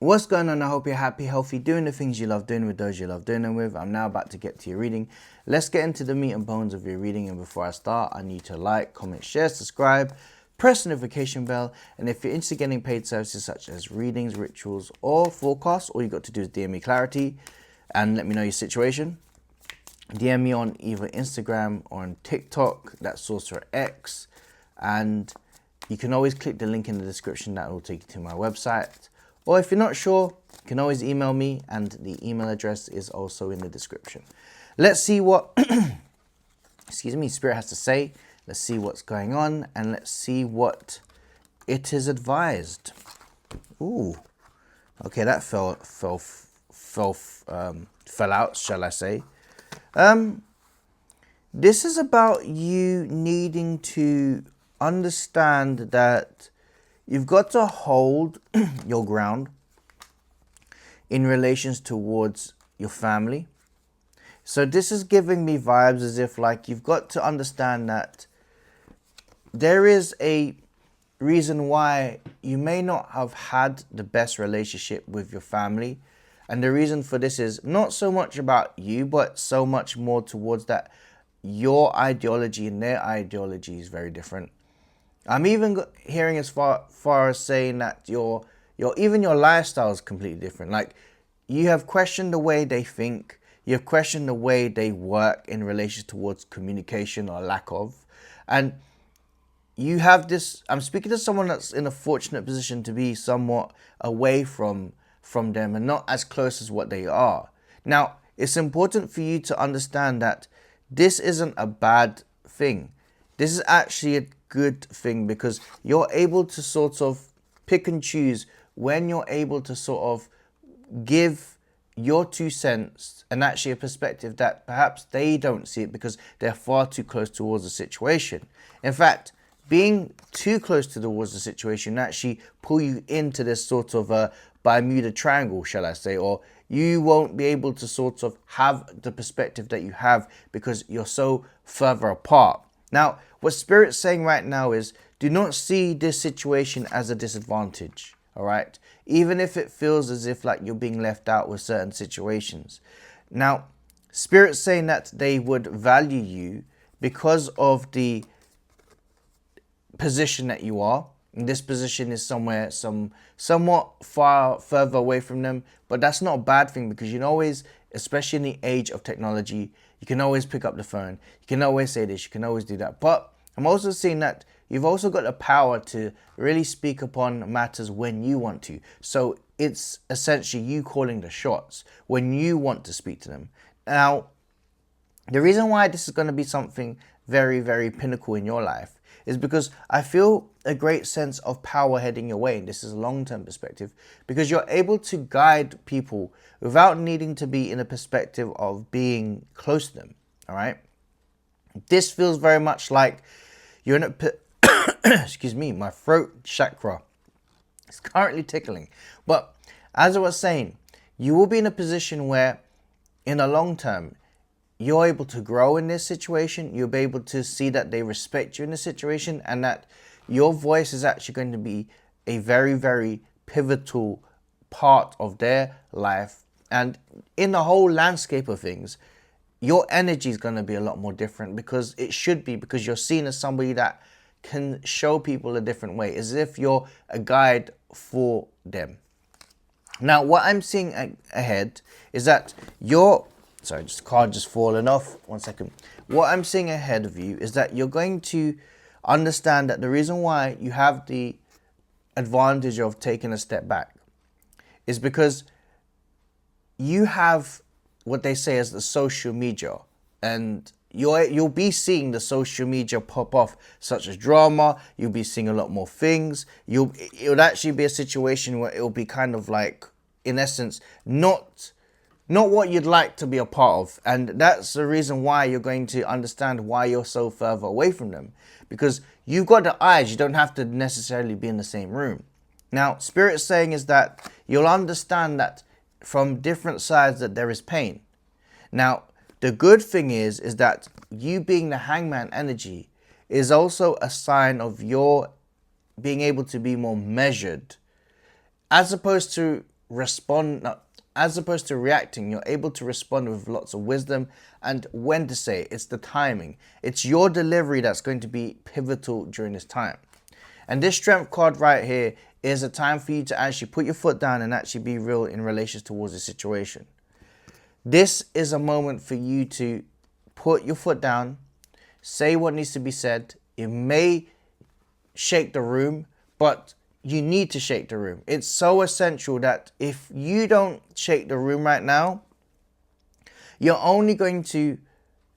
What's going on? I hope you're happy, healthy, doing the things you love doing with those you love doing them with. I'm now about to get to your reading. Let's get into the meat and bones of your reading. And before I start, I need to like, comment, share, subscribe, press the notification bell. And if you're interested in getting paid services such as readings, rituals, or forecasts, all you got to do is DM me clarity and let me know your situation. DM me on either Instagram or on TikTok, that's Sorcerer X. And you can always click the link in the description that will take you to my website. Or if you're not sure, you can always email me, and the email address is also in the description. Let's see what Spirit has to say. Let's see what's going on, and let's see what it is advised. Ooh, okay, that fell out, shall I say? This is about you needing to understand that you've got to hold your ground in relations towards your family. So this is giving me vibes as if like you've got to understand that there is a reason why you may not have had the best relationship with your family. And the reason for this is not so much about you, but so much more towards that your ideology and their ideology is very different. I'm even hearing as far as saying that your lifestyle is completely different. Like, you have questioned the way they think, you have questioned the way they work in relation towards communication or lack of, and you have this. I'm speaking to someone that's in a fortunate position to be somewhat away from them and not as close as what they are. Now, it's important for you to understand that this isn't a bad thing. This is actually a good thing because you're able to sort of pick and choose when you're able to sort of give your 2 cents and actually a perspective that perhaps they don't see it because they're far too close towards the situation. In fact, being too close towards the situation actually pull you into this sort of a Bermuda Triangle, shall I say, or you won't be able to sort of have the perspective that you have because you're so further apart. Now, what Spirit's saying right now is do not see this situation as a disadvantage, all right? Even if it feels as if like you're being left out with certain situations. Now, Spirit's saying that they would value you because of the position that you are. And this position is somewhat far further away from them, but that's not a bad thing because you can always, especially in the age of technology, you can always pick up the phone, you can always say this, you can always do that. But I'm also seeing that you've also got the power to really speak upon matters when you want to. So it's essentially you calling the shots when you want to speak to them. Now, the reason why this is going to be something very, very pinnacle in your life is because I feel a great sense of power heading your way. And this is a long-term perspective because you're able to guide people without needing to be in a perspective of being close to them. All right. This feels very much like you're in a, excuse me, my throat chakra is currently tickling. But as I was saying, you will be in a position where in the long term, you're able to grow in this situation. You'll be able to see that they respect you in this situation and that your voice is actually going to be a very, very pivotal part of their life. And in the whole landscape of things, your energy is going to be a lot more different because it should be, because you're seen as somebody that can show people a different way, as if you're a guide for them. Now, what I'm seeing ahead is that sorry, just card just fallen off. 1 second. What I'm seeing ahead of you is that you're going to understand that the reason why you have the advantage of taking a step back is because you have what they say as the social media, and you'll be seeing the social media pop off, such as drama. You'll be seeing a lot more things. It would actually be a situation where it'll be kind of like, in essence, not what you'd like to be a part of. And that's the reason why you're going to understand why you're so further away from them. Because you've got the eyes, you don't have to necessarily be in the same room. Now, Spirit's saying is that you'll understand that from different sides that there is pain. Now, the good thing is that you being the hangman energy is also a sign of your being able to be more measured, as opposed to respond, as opposed to reacting, you're able to respond with lots of wisdom and when to say it. It's the timing. It's your delivery that's going to be pivotal during this time. And this strength card right here is a time for you to actually put your foot down and actually be real in relation towards the situation. This is a moment for you to put your foot down, say what needs to be said. It may shake the room, but you need to shake the room. It's so essential that if you don't shake the room right now, you're only going to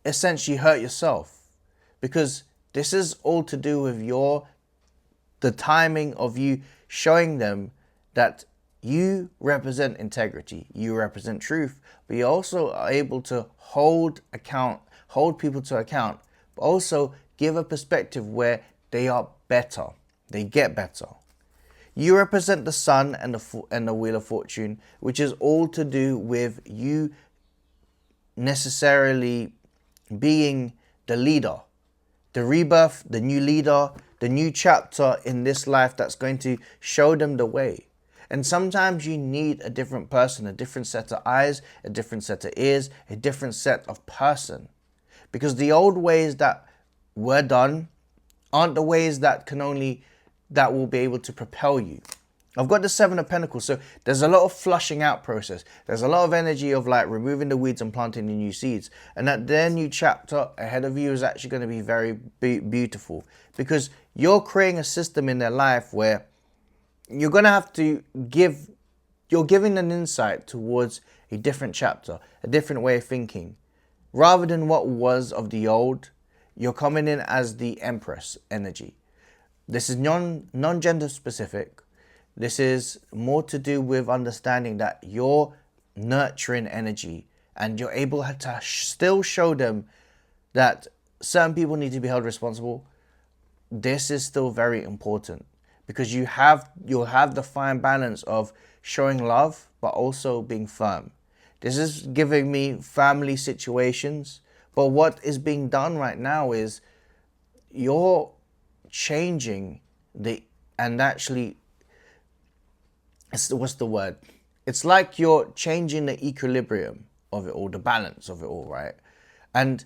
essentially hurt yourself, because this is all to do with the timing of you showing them that you represent integrity, you represent truth, but you also are able to hold people to account, but also give a perspective where they are better, they get better. You represent the sun and the wheel of fortune, which is all to do with you necessarily being the leader, the rebirth, the new leader, the new chapter in this life that's going to show them the way. And sometimes you need a different person, a different set of eyes, a different set of ears, a different set of person. Because the old ways that were done aren't the ways that will be able to propel you. I've got the Seven of Pentacles, so there's a lot of flushing out process. There's a lot of energy of like removing the weeds and planting the new seeds. And that their new chapter ahead of you is actually going to be very beautiful, because you're creating a system in their life where you're going to have to you're giving an insight towards a different chapter, a different way of thinking. Rather than what was of the old, you're coming in as the Empress energy. This is non-gender specific. This is more to do with understanding that you're nurturing energy and you're able to still show them that certain people need to be held responsible. This is still very important, because you'll have the fine balance of showing love but also being firm. This is giving me family situations, but what is being done right now is you're changing what's the word? It's like you're changing the equilibrium of it all, the balance of it all, right? And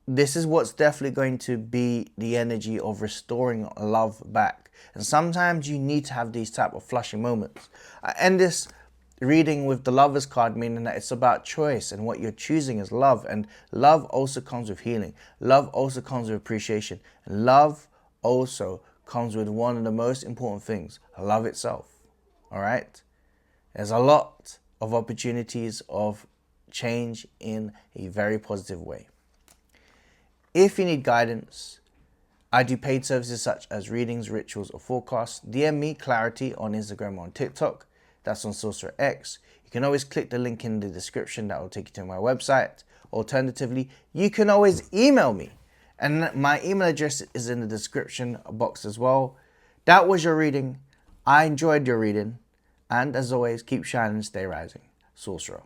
this is what's definitely going to be the energy of restoring love back. And sometimes you need to have these type of flushing moments. I end this reading with the Lovers card, meaning that it's about choice, and what you're choosing is love. And love also comes with healing. Love also comes with appreciation. And love also comes with one of the most important things, love itself. All right? There's a lot of opportunities of change in a very positive way. If you need guidance, I do paid services such as readings, rituals, or forecasts. DM me Clarity on Instagram or on TikTok. That's on Sorcerer X. You can always click the link in the description that will take you to my website. Alternatively, you can always email me, and my email address is in the description box as well. That was your reading. I enjoyed your reading, and as always, keep shining, stay rising. Sorcerer.